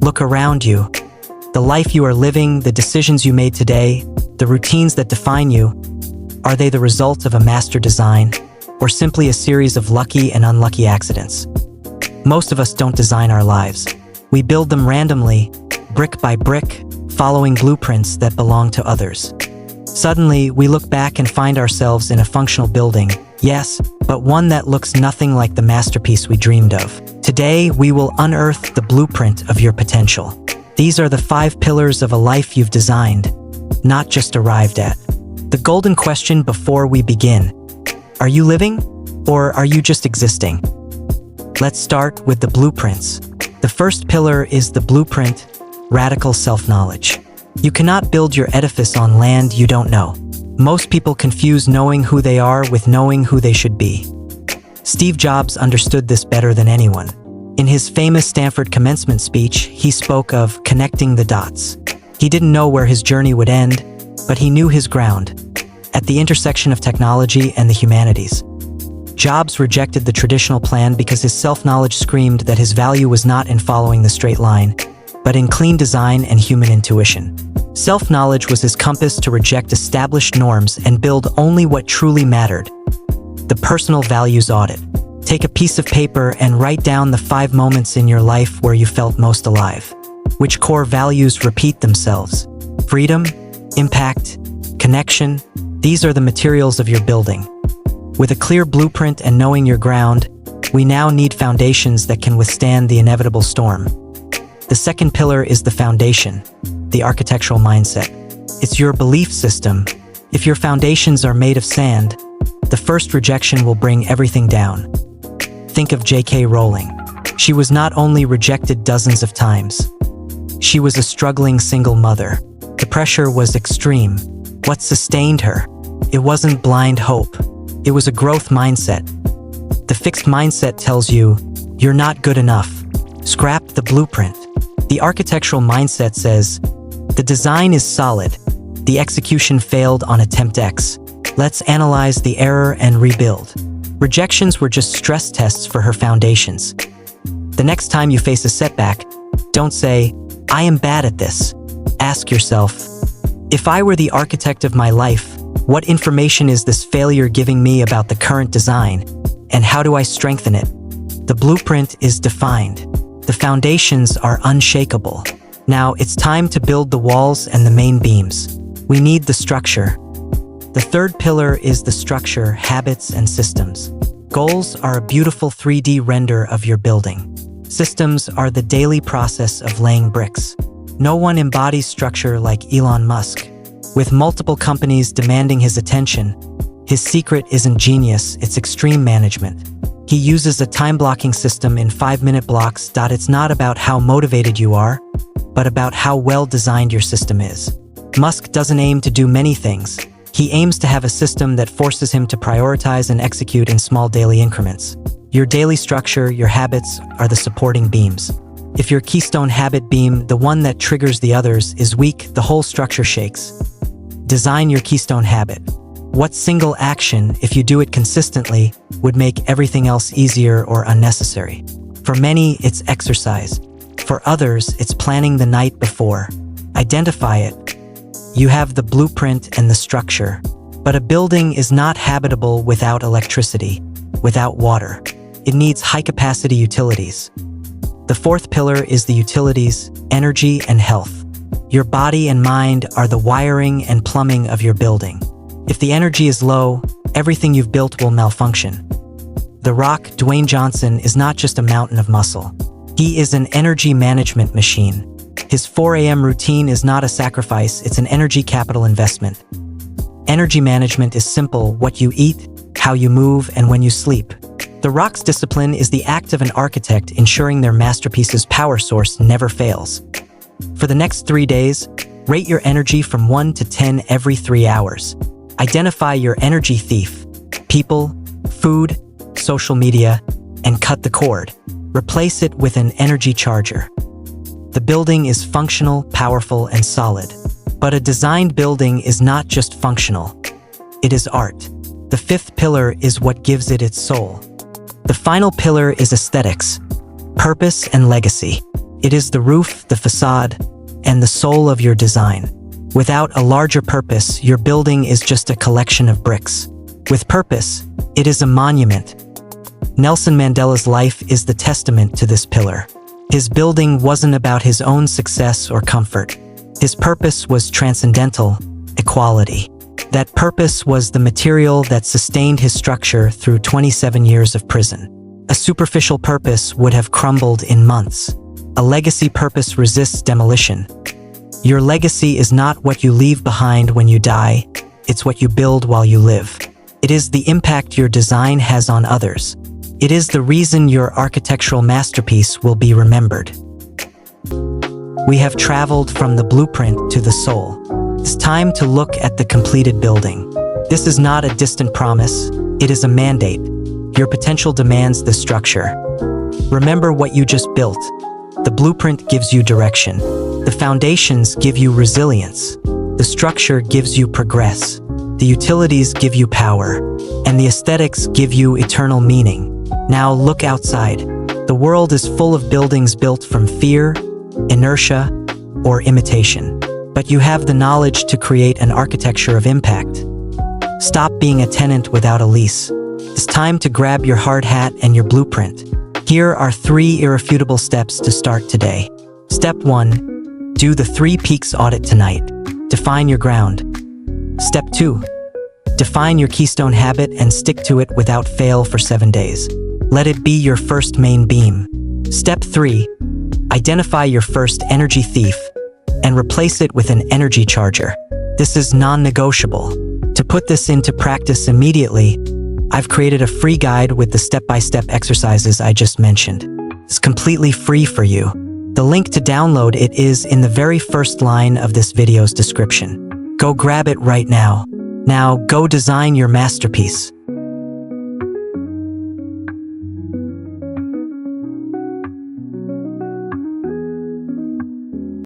Look around you. The life you are living, the decisions you made today, the routines that define you, are they the result of a master design, or simply a series of lucky and unlucky accidents? Most of us don't design our lives. We build them randomly, brick by brick, following blueprints that belong to others. Suddenly, we look back and find ourselves in a functional building, yes, but one that looks nothing like the masterpiece we dreamed of. Today, we will unearth the blueprint of your potential. These are the 5 pillars of a life you've designed, not just arrived at. The golden question before we begin: are you living, or are you just existing? Let's start with the blueprints. The first pillar is the blueprint: radical self-knowledge. You cannot build your edifice on land you don't know. Most people confuse knowing who they are with knowing who they should be. Steve Jobs understood this better than anyone. In his famous Stanford commencement speech, he spoke of connecting the dots. He didn't know where his journey would end, but he knew his ground, at the intersection of technology and the humanities. Jobs rejected the traditional plan because his self-knowledge screamed that his value was not in following the straight line, but in clean design and human intuition. Self-knowledge was his compass to reject established norms and build only what truly mattered. The personal values audit. Take a piece of paper and write down the 5 moments in your life where you felt most alive. Which core values repeat themselves? Freedom, impact, connection. These are the materials of your building. With a clear blueprint and knowing your ground, we now need foundations that can withstand the inevitable storm. The second pillar is the foundation, the architectural mindset. It's your belief system. If your foundations are made of sand, the first rejection will bring everything down. Think of J.K. Rowling. She was not only rejected dozens of times, she was a struggling single mother. The pressure was extreme. What sustained her? It wasn't blind hope. It was a growth mindset. The fixed mindset tells you, you're not good enough. Scrap the blueprint. The architectural mindset says, the design is solid. The execution failed on attempt X. Let's analyze the error and rebuild. Rejections were just stress tests for her foundations. The next time you face a setback, don't say, I am bad at this. Ask yourself, if I were the architect of my life, what information is this failure giving me about the current design, and how do I strengthen it? The blueprint is defined. The foundations are unshakable. Now it's time to build the walls and the main beams. We need the structure. The third pillar is the structure, habits, and systems. Goals are a beautiful 3D render of your building. Systems are the daily process of laying bricks. No one embodies structure like Elon Musk. With multiple companies demanding his attention, his secret isn't genius, it's extreme management. He uses a time-blocking system in 5-minute blocks. It's not about how motivated you are, but about how well-designed your system is. Musk doesn't aim to do many things. He aims to have a system that forces him to prioritize and execute in small daily increments. Your daily structure, your habits, are the supporting beams. If your keystone habit beam, the one that triggers the others, is weak, the whole structure shakes. Design your keystone habit. What single action, if you do it consistently, would make everything else easier or unnecessary? For many, it's exercise. For others, it's planning the night before. Identify it. You have the blueprint and the structure, but a building is not habitable without electricity, without water. It needs high-capacity utilities. The fourth pillar is the utilities, energy, and health. Your body and mind are the wiring and plumbing of your building. If the energy is low, everything you've built will malfunction. The Rock, Dwayne Johnson, is not just a mountain of muscle. He is an energy management machine. His 4 a.m. routine is not a sacrifice, it's an energy capital investment. Energy management is simple: what you eat, how you move, and when you sleep. The Rock's discipline is the act of an architect ensuring their masterpiece's power source never fails. For the next 3 days, rate your energy from 1 to 10 every 3 hours. Identify your energy thief: people, food, social media, and cut the cord. Replace it with an energy charger. The building is functional, powerful, and solid. But a designed building is not just functional. It is art. The fifth pillar is what gives it its soul. The final pillar is aesthetics, purpose, and legacy. It is the roof, the facade, and the soul of your design. Without a larger purpose, your building is just a collection of bricks. With purpose, it is a monument. Nelson Mandela's life is the testament to this pillar. His building wasn't about his own success or comfort. His purpose was transcendental, equality. That purpose was the material that sustained his structure through 27 years of prison. A superficial purpose would have crumbled in months. A legacy purpose resists demolition. Your legacy is not what you leave behind when you die, it's what you build while you live. It is the impact your design has on others. It is the reason your architectural masterpiece will be remembered. We have traveled from the blueprint to the soul. It's time to look at the completed building. This is not a distant promise, it is a mandate. Your potential demands the structure. Remember what you just built. The blueprint gives you direction. The foundations give you resilience. The structure gives you progress. The utilities give you power. And the aesthetics give you eternal meaning. Now look outside. The world is full of buildings built from fear, inertia, or imitation. But you have the knowledge to create an architecture of impact. Stop being a tenant without a lease. It's time to grab your hard hat and your blueprint. Here are 3 irrefutable steps to start today. Step 1. Do the 3 peaks audit tonight. Define your ground. Step 2. Define your keystone habit and stick to it without fail for 7 days. Let it be your first main beam. Step 3. Identify your first energy thief and replace it with an energy charger. This is non-negotiable. To put this into practice immediately, I've created a free guide with the step-by-step exercises I just mentioned. It's completely free for you. The link to download it is in the very first line of this video's description. Go grab it right now. Now, go design your masterpiece.